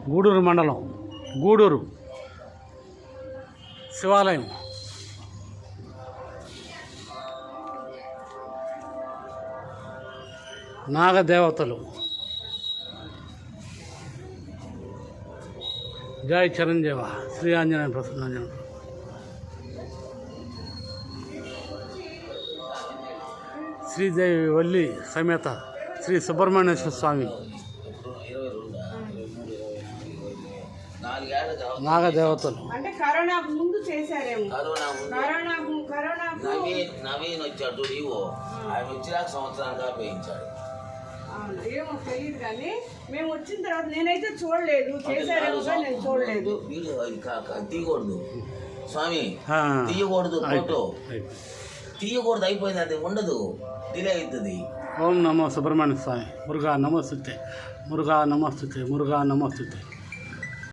గూడూరు మండలం గూడూరు శివాలయం. నాగదేవతలు. జై చిరంజీవ శ్రీ ఆంజనేయ ప్రసన్న. శ్రీదేవి వల్లి సమేత శ్రీ సుబ్రహ్మణ్యేశ్వర స్వామి. నాగదేవతలు. అంటే కరోనా ముందు చేశారేమో. నవీన్ వచ్చాడు ఆయన వచ్చినాక సంవత్సరాలుగా వేయించాడు. ఏమో తెలియదు కానీ మేము వచ్చిన తర్వాత నేనైతే చూడలేదు. చేశారేమో కానీ నేను చూడలేదు. తీయకూడదు స్వామి, తీయకూడదు ఫోటో తీయకూడదు, అయిపోయింది, అది ఉండదు, డిలే అవుతుంది. ఓం నమో సుబ్రహ్మణ్య స్వామి. మురుగా నమోస్తుతే, మురుగా నమోస్తుతే, మురుగా నమోస్తుతే.